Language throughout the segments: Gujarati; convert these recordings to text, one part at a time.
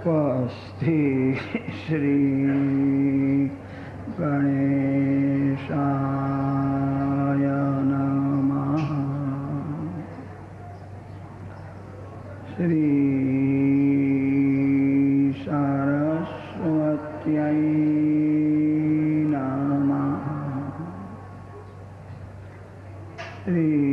સ્વસ્તિ શ્રી ગણેશાય નમઃ. શ્રી સરસ્વત્यै નમઃ. શ્રી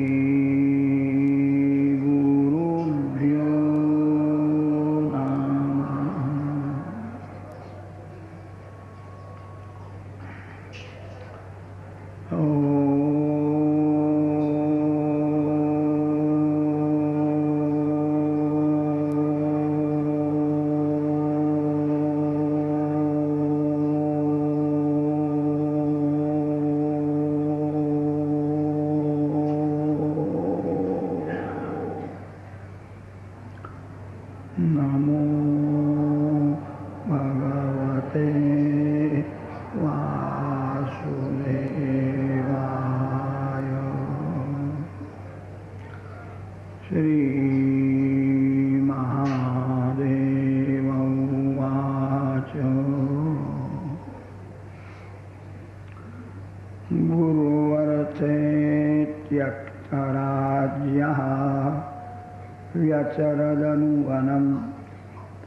व्यचरदनुवनं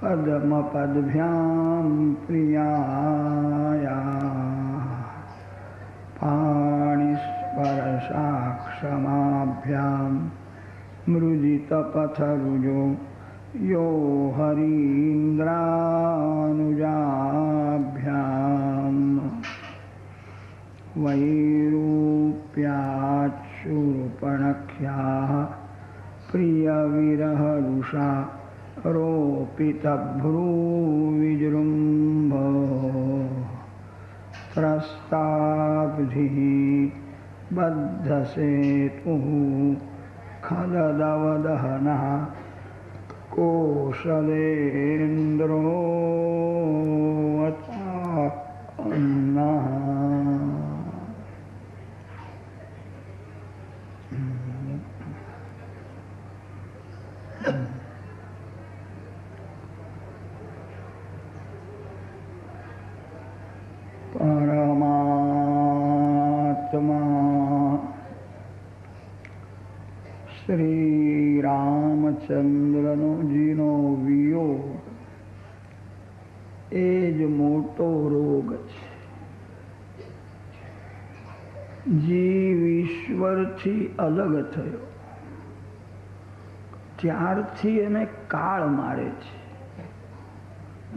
पद्मपद्भ्यां प्रियाया पाणिस्पर्शाक्षमाभ्यां मृजितपथरुजो यो हरीन्द्रानुजाभ्यां वैरूप्याच्युर्पणख्याः प्रियविरहरुषा रोपितभ्रूविजृम्भ त्रस्ताब्धिः बद्धसेतुः खलदवदहनः कोशलेन्द्रो वचान्नः. પરમાત્મા શ્રી રામચંદ્રનો જીનો વિયોગ એ જ મોટો રોગ છે. જીવ ઈશ્વરથી અલગ થયો ત્યારથી એને કાળ મારે છે.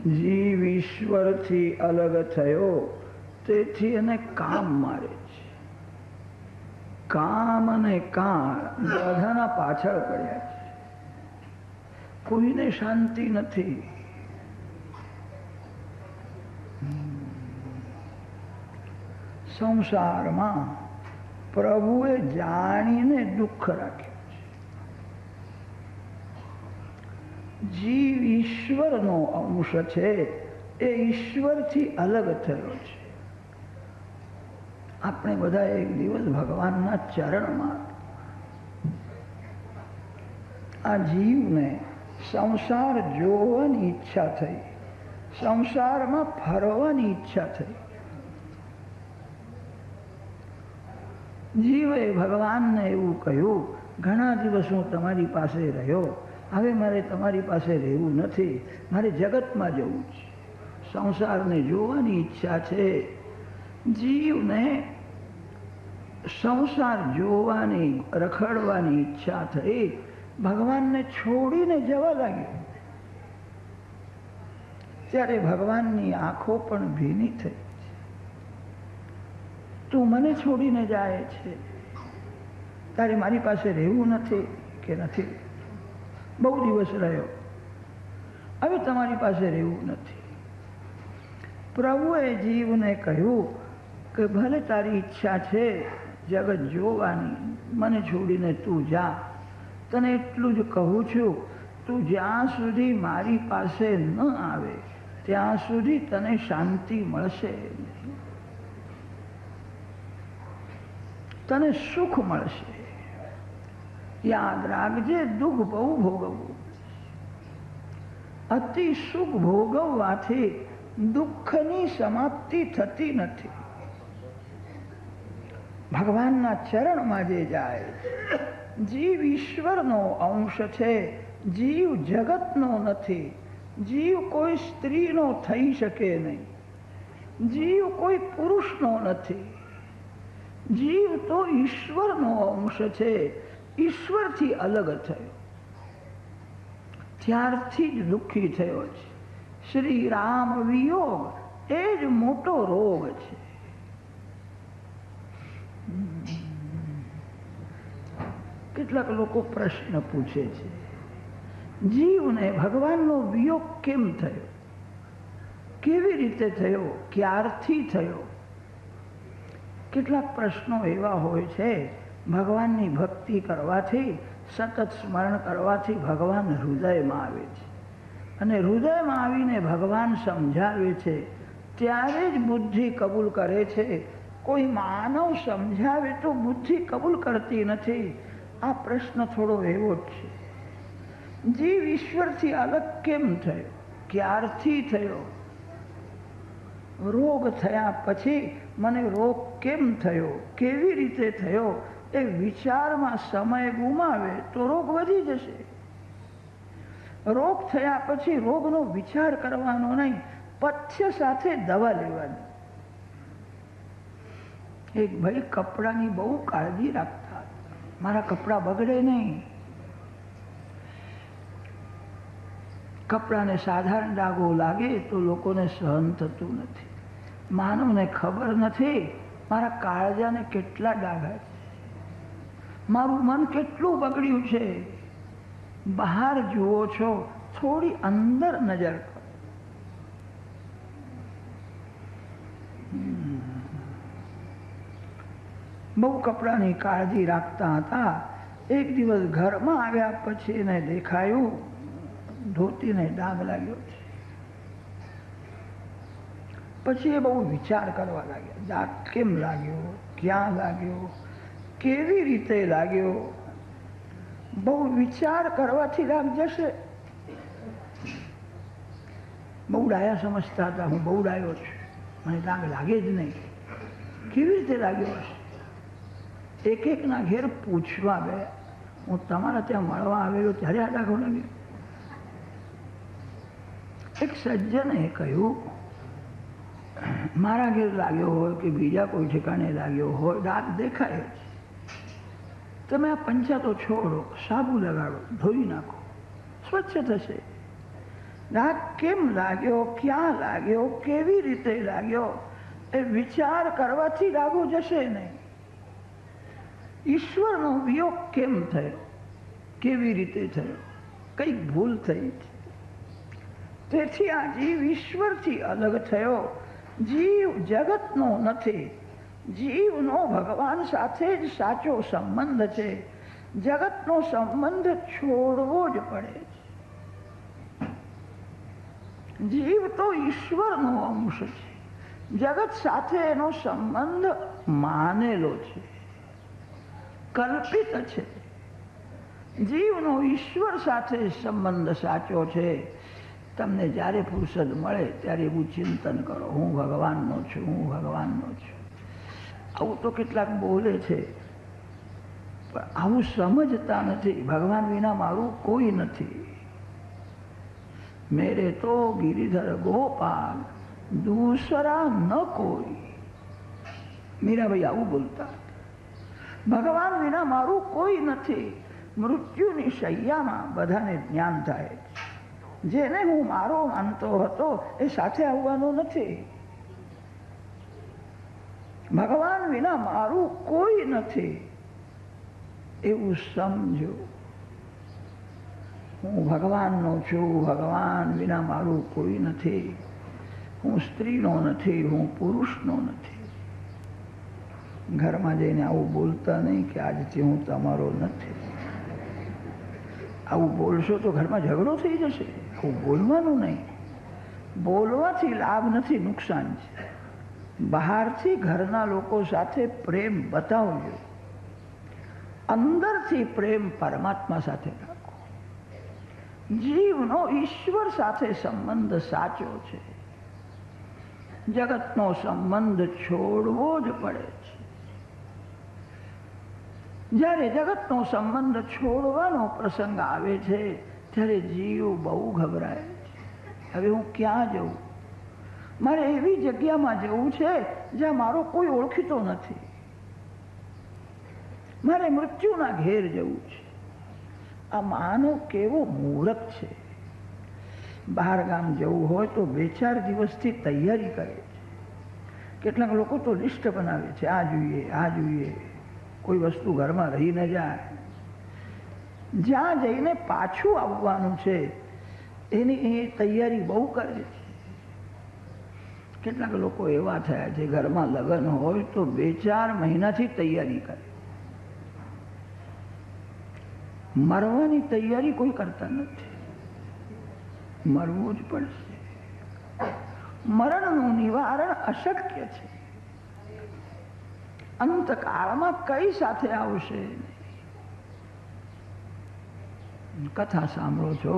જીવ ઈશ્વરથી અલગ થયો તેથી એને કામ મારે છે. કામ અને કાળ બધાના પાછળ પડ્યા છે. કોઈને શાંતિ નથી. સંસારમાં પ્રભુએ જાણીને દુઃખ રાખ્યું છે. જીવ ઈશ્વરનો અંશ છે, એ ઈશ્વરથી અલગ થયો છે. આપણે બધા એક દિવસ ભગવાનના ચરણમાં, આ જીવને સંસાર જોવાની ઈચ્છા થઈ, સંસારમાં ફરવાની ઈચ્છા થઈ. જીવે ભગવાનને એવું કહ્યું, ઘણા દિવસ હું તમારી પાસે રહ્યો, હવે મારે તમારી પાસે રહેવું નથી, મારે જગતમાં જવું છે, સંસારને જોવાની ઈચ્છા છે. જીવને સંસાર જોવાની, રખડવાની ઈચ્છા થઈ, ભગવાનને છોડીને જવા લાગ્યો. ત્યારે ભગવાનની આંખો પણ ભીની થઈ. તું મને છોડીને જાય છે, તારે મારી પાસે રહેવું નથી કે નથી? બહુ દિવસ રહ્યો, હવે તમારી પાસે રહેવું નથી. પ્રભુએ જીવને કહ્યું કે ભલે તારી ઈચ્છા છે જગત જોવાની, મને છોડીને તું જા. તને એટલું જ કહું છું, તું જ્યાં સુધી મારી પાસે ન આવે ત્યાં સુધી તને શાંતિ મળશે નહીં, તને સુખ મળશે. યાદ રાખજે, દુઃખ બહુ ભોગવવું. અતિ સુખ ભોગવવાથી દુઃખની સમાપ્તિ થતી નથી. ભગવાનના ચરણમાં જે જાય, જીવ ઈશ્વરનો અંશ છે, જીવ જગતનો નથી. જીવ કોઈ સ્ત્રીનો થઈ શકે નહીં, જીવ કોઈ પુરુષનો નથી. જીવ તો ઈશ્વરનો અંશ છે, ઈશ્વરથી અલગ થયો, ત્યારથી જ દુઃખી થયો છે. શ્રી રામ વિયોગ એ જ મોટો રોગ છે. કેટલાક લોકો પ્રશ્ન પૂછે છે, જીવને ભગવાનનો વિયોગ કેમ થયો, કેવી રીતે થયો, ક્યારથી થયો? કેટલાક પ્રશ્નો એવા હોય છે, ભગવાનની ભક્તિ કરવાથી, સતત સ્મરણ કરવાથી ભગવાન હૃદયમાં આવે છે, અને હૃદયમાં આવીને ભગવાન સમજાવે છે, ત્યારે જ બુદ્ધિ કબૂલ કરે છે. કોઈ માનવ સમજાવે તો બુદ્ધિ કબૂલ કરતી નથી. આ પ્રશ્ન થોડો એવો જ છે. જીવ ઈશ્વરથી અલગ કેમ થયો, ક્યારથી થયો? રોગ થયા પછી મને રોગ કેમ થયો, કેવી રીતે થયો, એ વિચારમાં સમય ગુમાવે તો રોગ વધી જશે. રોગ થયા પછી રોગનો વિચાર કરવાનો નહીં, પથ્ય સાથે દવા લેવાની. એક ભાઈ કપડાની બહુ કાળજી રાખતા, મારા કપડાં બગડે નહીં. કપડાને સાધારણ ડાઘો લાગે તો લોકોને સહન થતું નથી. માનવને ખબર નથી મારા કાળજાને કેટલા ડાઘા છે, મારું મન કેટલું બગડ્યું છે. બહાર જુઓ છો, થોડી અંદર નજર કરો. બહુ કપડાની કાળજી રાખતા હતા. એક દિવસ ઘરમાં આવ્યા પછી એને દેખાયું ધોતીને ડાઘ લાગ્યો છે. પછી એ બહુ વિચાર કરવા લાગ્યા, ડાઘ કેમ લાગ્યો, ક્યાં લાગ્યો, કેવી રીતે લાગ્યો. બહુ વિચાર કરવાથી રાગ જશે. બહુ ડાયા સમજતા હતા, હું બહુ ડાયો છું, મને રાગ લાગે જ નહીં. કેવી રીતે લાગ્યો હશે? એક એકના ઘેર પૂછવા ગયા, હું તમારા ત્યાં મળવા આવેલો ત્યારે આ ડાઘો લાગ્યો. એક સજ્જને કહ્યું, મારા ઘેર લાગ્યો હોય કે બીજા કોઈ ઠેકાણે લાગ્યો હોય, ડાઘ દેખાય છે. તમે આ પંચાતો છોડો, સાબુ લગાડો, ધોઈ નાખો, સ્વચ્છ થશે. ડાઘ કેમ લાગ્યો, ક્યાં લાગ્યો, કેવી રીતે લાગ્યો, એ વિચાર કરવાથી ડાઘો જશે નહીં. ઈશ્વરનો વિયોગ કેમ થયો, કેવી રીતે થયો, કંઈક ભૂલ થઈ છે. તેથી આ જીવ ઈશ્વરથી અલગ થયો. જીવ જગતનો નથી, જીવનો ભગવાન સાથે જ સાચો સંબંધ છે. જગતનો સંબંધ છોડવો જ પડે છે. જીવ તો ઈશ્વરનો અંશ છે, જગત સાથે એનો સંબંધ માનેલો છે, કલ્પિત છે. જીવનો ઈશ્વર સાથે સંબંધ સાચો છે. તમને જ્યારે ફુરસદ મળે ત્યારે એવું ચિંતન કરો, હું ભગવાનનો છું, હું ભગવાનનો છું. આવું તો કેટલાક બોલે છે, પણ આવું સમજતા નથી. ભગવાન વિના મારું કોઈ નથી. મેરે તો ગિરિધર ગોપાલ દૂસરા ન કોઈ. મીરાભાઈ આવું બોલતા. ભગવાન વિના મારું કોઈ નથી. મૃત્યુની શૈયામાં બધાને જ્ઞાન થાય છે. જેને હું મારો માનતો હતો એ સાથે આવવાનો નથી. ભગવાન વિના મારું કોઈ નથી એવું સમજો. હું ભગવાનનો છું, ભગવાન વિના મારું કોઈ નથી. હું સ્ત્રીનો નથી, હું પુરુષનો નથી. ઘરમાં જઈને આવું બોલતા નહીં કે આજથી હું તમારો નથી. આવું બોલશો તો ઘરમાં ઝઘડો થઈ જશે. આવું બોલવાનું નહીં. બોલવાથી લાભ નથી, નુકસાન છે. બહારથી ઘરના લોકો સાથે પ્રેમ બતાવજો, અંદરથી પ્રેમ પરમાત્મા સાથે રાખો. જીવનો ઈશ્વર સાથે સંબંધ સાચો છે. જગતનો સંબંધ છોડવો જ પડે છે. જ્યારે જગતનો સંબંધ છોડવાનો પ્રસંગ આવે છે ત્યારે જીવ બહુ ગભરાય છે. હવે હું ક્યાં જઉં? મારે એવી જગ્યામાં જવું છે જ્યાં મારો કોઈ ઓળખીતો નથી. મારે મૃત્યુના ઘેર જવું છે. આ માનવ કેવો મૂર્ખ છે. બહાર ગામ જવું હોય તો 2-4 દિવસથી તૈયારી કરે છે. કેટલાક લોકો તો લિસ્ટ બનાવે છે, આ જોઈએ, આ જોઈએ. કોઈ વસ્તુ ઘરમાં રહી ન જાય. જ્યાં જઈને પાછું આવવાનું છે એની એ તૈયારી બહુ કરે છે. કેટલાક લોકો એવા થયા છે ઘરમાં લગ્ન હોય તો 2-4 મહિનાથી તૈયારી કરે. મરવાની તૈયારી કોઈ કરતા નથી. મરવું જ પડશે. મરણનું નિવારણ અશક્ય છે. અંતકાળમાં કઈ સાથે આવશે? કથા સાંભળો છો,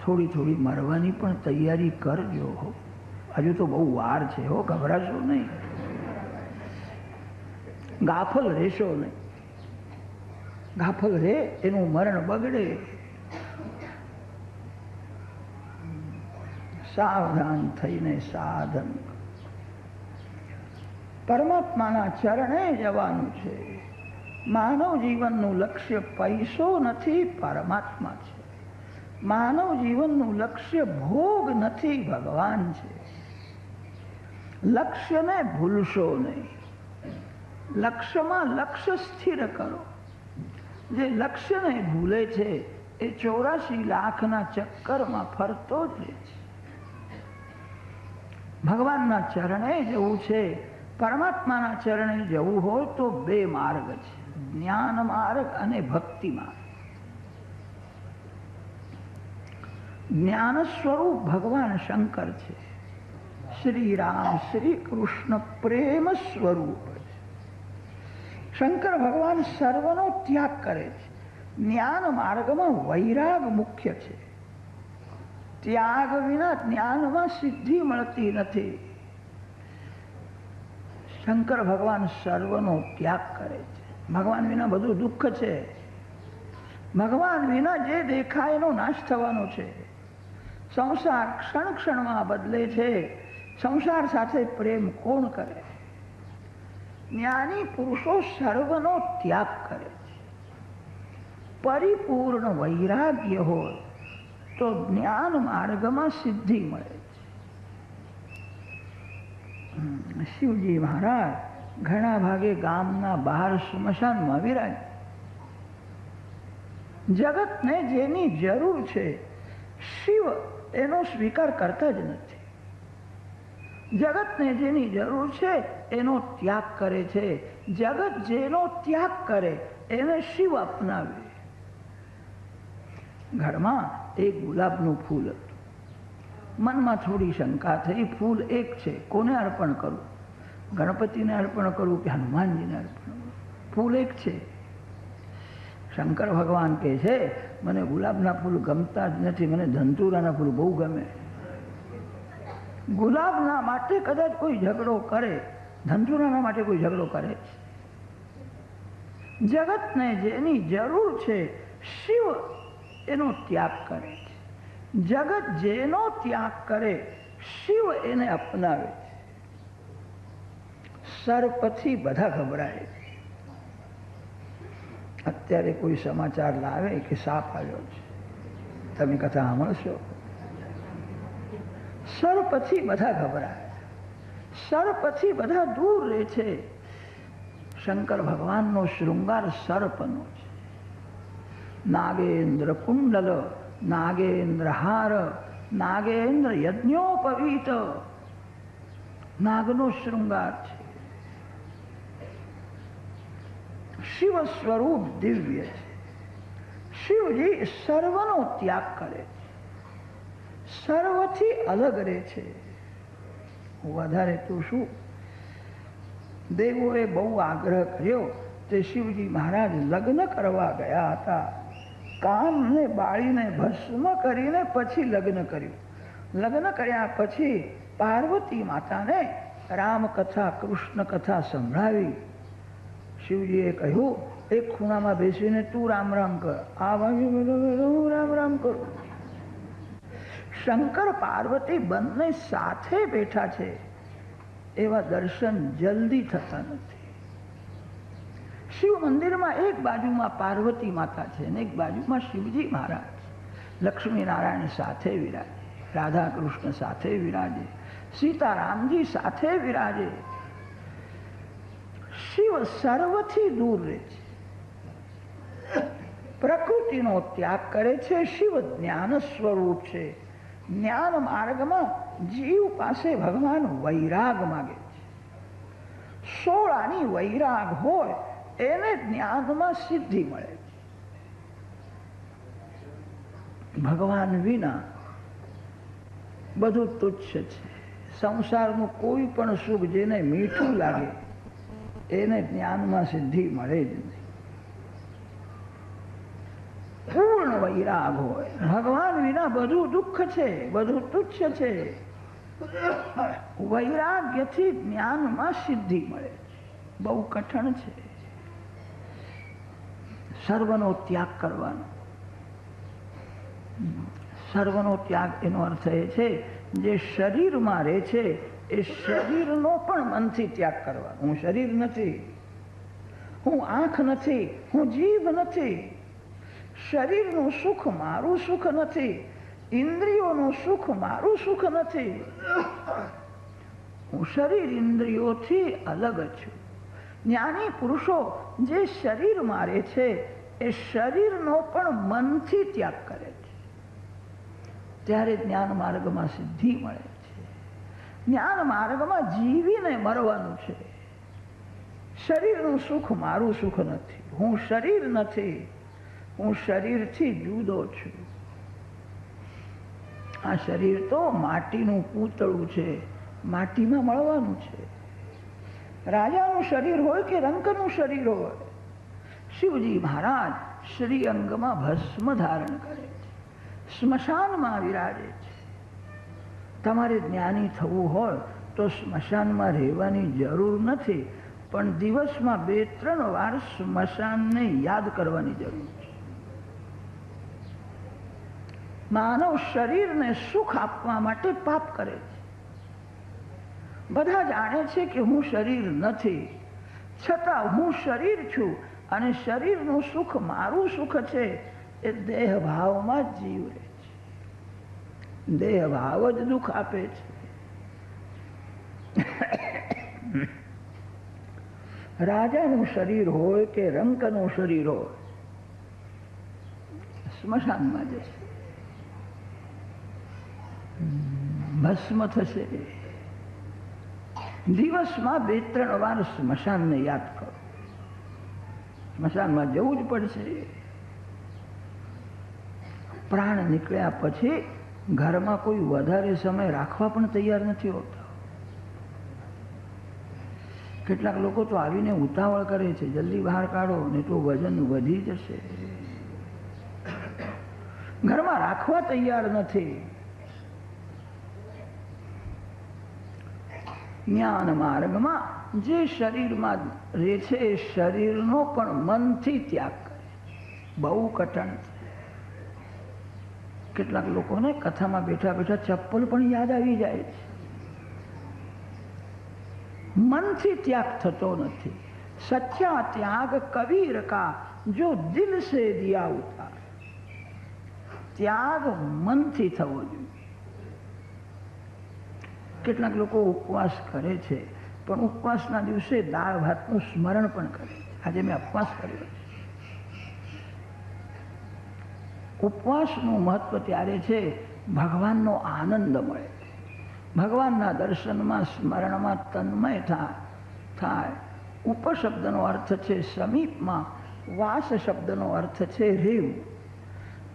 થોડી થોડી મરવાની પણ તૈયારી કરજો. હજુ તો બહુ વાર છે હો, ગભરાશો નહીં. ગાફલ રહેશો નહીં. ગાફલ રહે એનું મરણ બગડે. સાવધાન થઈને સાધન. પરમાત્માના ચરણે જવાનું છે. માનવ જીવનનું લક્ષ્ય પૈસો નથી, પરમાત્મા છે. માનવ જીવનનું લક્ષ્ય ભોગ નથી, ભગવાન છે. લક્ષ્યને ભૂલશો નહીં. લક્ષ્યમાં લક્ષ્ય સ્થિર કરો. જે લક્ષ્યને ભૂલે છે એ 84 લાખના ચક્કરમાં ફરતો જ રહે છે. ભગવાનના ચરણે જવું છે, પરમાત્માના ચરણે જવું હોય તો 2 માર્ગ છે, જ્ઞાન માર્ગ અને ભક્તિ માર્ગ. જ્ઞાન સ્વરૂપ ભગવાન શંકર છે. શ્રી રામ શ્રી કૃષ્ણ પ્રેમ સ્વરૂપ છે. શંકર ભગવાન સર્વનો ત્યાગ કરે છે. જ્ઞાન માર્ગમાં વૈરાગ મુખ્ય છે. ત્યાગ વિના જ્ઞાનમાં સિદ્ધિ મળતી નથી. શંકર ભગવાન સર્વનો ત્યાગ કરે છે. ભગવાન વિના બધું દુઃખ છે. ભગવાન વિના જે દેખાય એનો નાશ થવાનો છે. સંસાર ક્ષણ ક્ષણમાં બદલે છે. સંસાર સાથે પ્રેમ કોણ કરે? જ્ઞાની પુરુષો સર્વનો ત્યાગ કરે છે. પરિપૂર્ણ વૈરાગ્ય હોય તો જ્ઞાન માર્ગમાં સિદ્ધિ મળે છે. શિવજી મહારાજ ઘણા ભાગે ગામના બહાર સ્મશાનમાં વિરાજ. જગતને જેની જરૂર છે શિવ એનો સ્વીકાર કરતા જ નથી. જગતને જેની જરૂર છે એનો ત્યાગ કરે છે. જગત જેનો ત્યાગ કરે એને શિવ અપનાવે. ઘરમાં એક ગુલાબનું ફૂલ હતું. મનમાં થોડી શંકા થઈ, ફૂલ એક છે, કોને અર્પણ કરું? ગણપતિને અર્પણ કરું કે હનુમાનજીને અર્પણ કરું? ફૂલ એક છે. શંકર ભગવાન કહે છે મને ગુલાબના ફૂલ ગમતા જ નથી, મને ધંતુરાના ફૂલ બહુ ગમે. ગુલાબના માટે કદાચ કોઈ ઝઘડો કરે, ધંતુરાના માટે કોઈ ઝઘડો કરે છે. જગતને જેની જરૂર છે શિવ એનો ત્યાગ કરે છે. જગત જેનો ત્યાગ કરે શિવ એને અપનાવે છે. સર્પથી બધા ગભરાય છે. અત્યારે કોઈ સમાચાર લાવે કે સાપ આવ્યો છે, તમે કથા સાંભળશો. સર પછી બધા ગભરાય, સર પછી બધા દૂર રહે છે. શંકર ભગવાનનો શૃંગાર સર્પનો છે. નાગેન્દ્ર કુંડલ, નાગેન્દ્ર હાર, નાગેન્દ્ર યજ્ઞોપવીત, નાગનો શૃંગાર છે. શિવ સ્વરૂપ દિવ્ય છે. શિવજી સર્વનો ત્યાગ કરે છે, સર્વથી અલગ રહે છે. વધારે તો શું, દેવોએ બહુ આગ્રહ કર્યો તે શિવજી મહારાજ લગ્ન કરવા ગયા હતા. કામને બાળીને ભસ્મ કરીને પછી લગ્ન કર્યું. લગ્ન કર્યા પછી પાર્વતી માતાને રામકથા કૃષ્ણ કથા સંભળાવી. શિવજીએ કહ્યું, એક ખૂણામાં બેસીને તું રામ રામ કર, આ બાજુ હું રામ રામ કરું. શંકર પાર્વતી બંને સાથે બેઠા છે, એવા દર્શન જલ્દી થતા નથી. શિવ મંદિરમાં એક બાજુમાં પાર્વતી માતા છે અને એક બાજુમાં શિવજી મહારાજ. લક્ષ્મી નારાયણ સાથે વિરાજે, રાધા કૃષ્ણ સાથે વિરાજે, સીતારામજી સાથે વિરાજે. શિવ સર્વથી દૂર રહે છે, પ્રકૃતિનો ત્યાગ કરે છે. શિવ જ્ઞાન સ્વરૂપ છે. જ્ઞાન માર્ગમાં જીવ પાસે ભગવાન વૈરાગ માગે છે. 16 આની વૈરાગ હોય એને જ્ઞાનમાં સિદ્ધિ મળે છે. ભગવાન વિના બધું તુચ્છ છે. સંસારનું કોઈ પણ સુખ જેને મીઠું લાગે એને જ્ઞાનમાં સિદ્ધિ મળે જ નહીં. પૂર્ણ વૈરાગ હોય, ભગવાન વિના બધું દુઃખ છે, બધું તુચ્છ છે. વૈરાગ્યથી જ્ઞાનમાં સિદ્ધિ મળે છે. બહુ કઠણ છે. સર્વનો ત્યાગ કરવાનો. સર્વનો ત્યાગ એનો અર્થ એ છે જે શરીરમાં રહે છે એ શરીરનો પણ મનથી ત્યાગ કરવાનો. હું શરીર નથી, હું આંખ નથી, હું જીભ નથી. શરીરનું સુખ મારું સુખ નથી, ઇન્દ્રિયોનું સુખ મારું સુખ નથી. હું શરીર ઇન્દ્રિયોથી અલગ છું. જ્ઞાની પુરુષો જે શરીરમાં રહે છે એ શરીરનો પણ મનથી ત્યાગ કરે છે. ત્યારે જ્ઞાન માર્ગમાં સિદ્ધિ મળે છે. જ્ઞાન માર્ગમાં જીવીને મરવાનું છે. શરીરનું સુખ મારું સુખ નથી, હું શરીર નથી, હું શરીરથી જુદો છું. આ શરીર તો માટીનું પૂતળું છે, માટીમાં મળવાનું છે. રાજાનું શરીર હોય કે રંકનું શરીર હોય, શિવજી મહારાજ શ્રીઅંગમાં ભસ્મ ધારણ કરે છે, સ્મશાનમાં વિરાજે છે. તમારે જ્ઞાની થવું હોય તો સ્મશાનમાં રહેવાની જરૂર નથી, પણ દિવસમાં 2-3 વાર સ્મશાનને યાદ કરવાની જરૂર છે. માનવ શરીરને સુખ આપવા માટે પાપ કરે છે. બધા જાણે છે કે હું શરીર નથી, છતાં હું શરીર છું અને શરીરનું સુખ મારું સુખ છે. એ દેહ ભાવમાં જ જીવ રહે છે. દેહ ભાવ જ દુઃખ આપે છે. રાજાનું શરીર હોય કે રંકનું શરીર હોય, સ્મશાનમાં જશે, ભસ્મ થશે. દિવસમાં 2-3 વાર સ્મશાનને યાદ કરો. સ્મશાનમાં જવું જ પડશે. પ્રાણ નીકળ્યા પછી ઘરમાં કોઈ વધારે સમય રાખવા પણ તૈયાર નથી હોતા. કેટલાક લોકો તો આવીને ઉતાવળ કરે છે, જલ્દી બહાર કાઢો ને તો વજન વધી જશે. ઘરમાં રાખવા તૈયાર નથી. જ્ઞાન માર્ગમાં જે શરીરમાં રહે છે એ શરીરનો પણ મનથી ત્યાગ કરે. બહુ કઠણ છે. કેટલાક લોકોને કથામાં બેઠા બેઠા ચપ્પલ પણ યાદ આવી જાય છે. મનથી ત્યાગ થતો નથી. સચ્ચા ત્યાગ કબીર કા જો દિલ સે દિયા ઉતાર. ત્યાગ મનથી થવો જોઈએ. કેટલાક લોકો ઉપવાસ કરે છે, પણ ઉપવાસના દિવસે દાળ ભાતનું સ્મરણ પણ કરે છે. આજે મેં ઉપવાસ કર્યો છે. ઉપવાસનું મહત્વ ત્યારે છે ભગવાનનો આનંદ મળે, ભગવાનના દર્શનમાં સ્મરણમાં તન્મય થાય. ઉપશબ્દનો અર્થ છે સમીપમાં, વાસ શબ્દનો અર્થ છે રહેવું.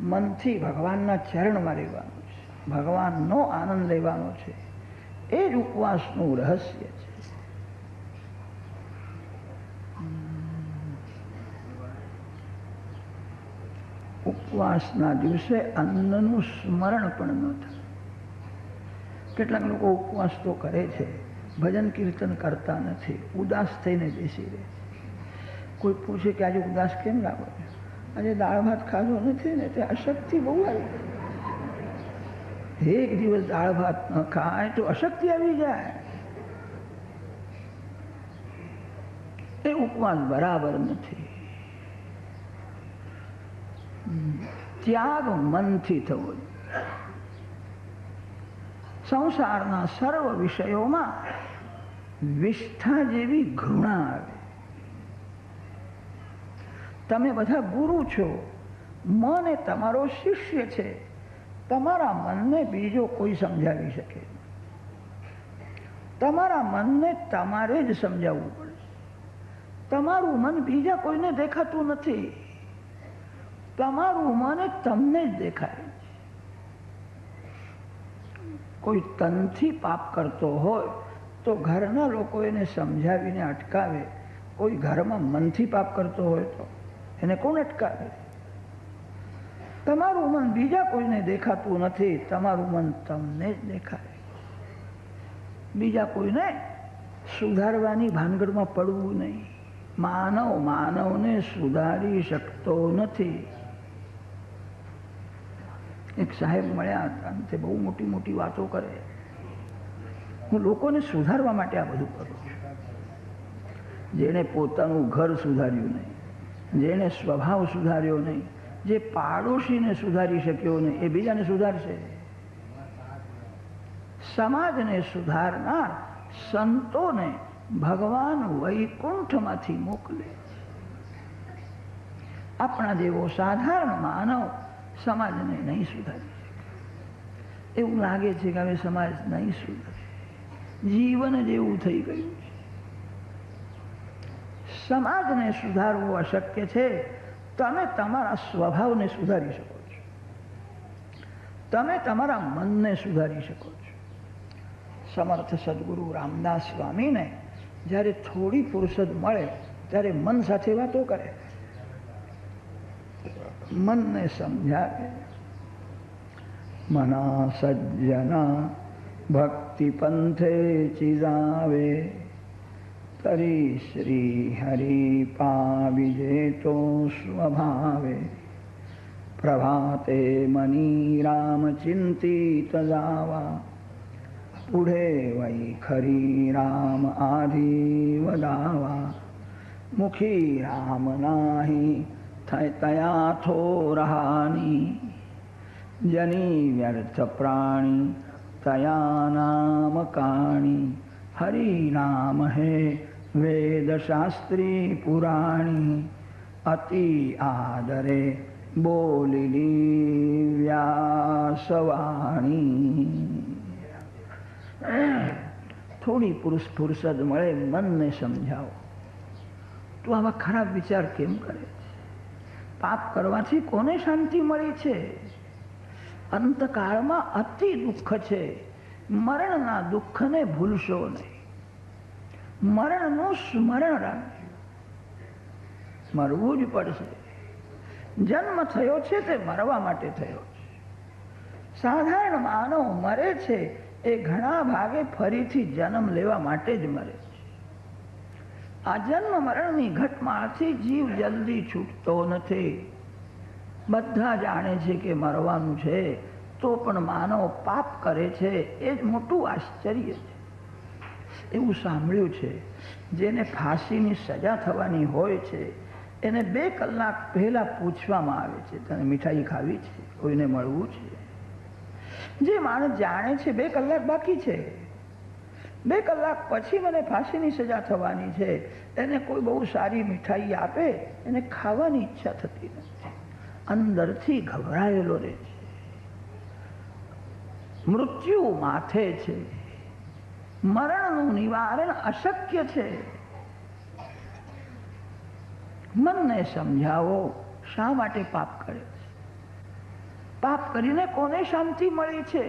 મનથી ભગવાનના ચરણમાં રહેવાનું છે, ભગવાનનો આનંદ લેવાનો છે. એ જ ઉપવાસનું રહસ્ય છે. ઉપવાસના દિવસે અન્નનું સ્મરણ પણ ન થાય. કેટલાક લોકો ઉપવાસ તો કરે છે, ભજન કીર્તન કરતા નથી, ઉદાસ થઈને બેસી રહે છે. કોઈ પૂછે કે આજે ઉદાસ કેમ લાગો છો? આજે દાળ ભાત ખાધો નથી ને તે અશક્તિ બહુ આવી ગઈ. એક દિવસ દાળ ભાત ન ખાય તો અશક્તિ આવી જાય. એ ઉપવાસ બરાબર નથી. ત્યાગ મનથી થવો. સંસારના સર્વ વિષયોમાં વિષ્ઠા જેવી ઘૃણા આવે. તમે બધા ગુરુ છો, મન એ તમારો શિષ્ય છે. તમારા મનને બીજો કોઈ સમજાવી શકે? તમારા મનને તમારે જ સમજાવવું પડે. તમારું મન બીજા કોઈને દેખાતું નથી. તમારું મન તમને જ દેખાય. કોઈ તનથી પાપ કરતો હોય તો ઘરના લોકો એને સમજાવીને અટકાવે. કોઈ ઘરમાં મનથી પાપ કરતો હોય તો એને કોણ અટકાવે? તમારું મન બીજા કોઈને દેખાતું નથી, તમારું મન તમને જ દેખાય. બીજા કોઈને સુધારવાની ભાનગડમાં પડવું નહીં. માનવને સુધારી શકતો નથી. એક સાહેબ મળ્યા હતા, તે બહુ મોટી મોટી વાતો કરે. હું લોકોને સુધારવા માટે આ બધું કરું છું. જેણે પોતાનું ઘર સુધાર્યું નહીં, જેણે સ્વભાવ સુધાર્યો નહીં, જે પાડોશીને સુધારી શક્યો નહીં, એ બીજાને સુધારશે. સમાજને સુધારનાર સંતોને ભગવાન વૈકુંઠમાંથી મોકલે. આપણા જેવો સાધારણ માનવ સમાજને નહીં સુધારી શકે. એવું લાગે છે કે હવે સમાજ નહીં સુધરે. જીવન જ એવું થઈ ગયું છે. સમાજને સુધારવું અશક્ય છે. તમે તમારા સ્વભાવને સુધારી શકો છો. તમે તમારા મનને સુધારી શકો છો. સમર્થ સદગુરુ રામદાસ સ્વામીને જ્યારે થોડી ફુરસદ મળે ત્યારે મન સાથે વાતો કરે, મનને સમજાવે. મના સજ્જના ભક્તિ પંથે ચિજાવે, તરી શ્રી હરિ પાવિજે તો સ્વભાવે. પ્રભાતે મની રામ ચિંતિત જાવા, પુઢે વૈ ખરી રામ આધિ વદાવા. મુખી રામ નાહી તયા થોરહાની, જની વ્યર્થ પ્રાણી તયા નામ કાણી. હરિ નામ હે વેદ શાસ્ત્રી પુરાણી, અતિ આદરે બોલીલી વ્યાસવાણી. થોડી ફુરસદ મળે મનને સમજાવો. તું આવા ખરાબ વિચાર કેમ કરે છે? પાપ કરવાથી કોને શાંતિ મળે છે? અંતકાળમાં અતિ દુઃખ છે. મરણના દુઃખને ભૂલશો નહીં. મરણનું સ્મરણ રાખજો. મરવું જ પડશે. જન્મ થયો છે તે મરવા માટે થયો છે. સાધારણ માનવ મરે છે એ ઘણા ભાગે ફરીથી જન્મ લેવા માટે જ મરે છે. આ જન્મ મરણની ઘટમાળથી જીવ જલ્દી છૂટતો નથી. બધા જાણે છે કે મરવાનું છે, તો પણ માનવ પાપ કરે છે. એ જ મોટું આશ્ચર્ય છે. એવું સાંભળ્યું છે, જેને ફાંસીની સજા થવાની હોય છે એને 2 કલાક પહેલા પૂછવામાં આવે છે, તને મીઠાઈ ખાવી છે, કોઈને મળવું છે. જે માણસ જાણે છે 2 કલાક બાકી છે, 2 કલાક પછી મને ફાંસીની સજા થવાની છે, એને કોઈ બહુ સારી મીઠાઈ આપે, એને ખાવાની ઈચ્છા થતી નથી, અંદરથી ગભરાયેલો રહે છે. મૃત્યુ માથે છે, મરણનું નિવારણ અશક્ય છે. મનને સમજાવો શા માટે પાપ કરે છે, પાપ કરીને કોને શાંતિ મળે છે?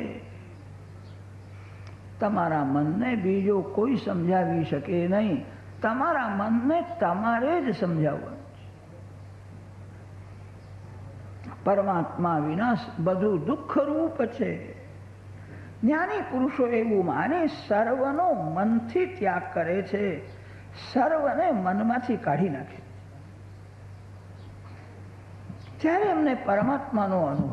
તમારા મનને બીજો કોઈ સમજાવી શકે નહીં, તમારા મનને તમારે જ સમજાવવાનું છે. પરમાત્મા વિના બધું દુઃખરૂપ છે. જ્ઞાની પુરુષો એવું માને સર્વનો મનથી ત્યાગ કરે છે, સર્વને મનમાંથી કાઢી નાખે, ત્યારે એમને પરમાત્માનો અનુભવ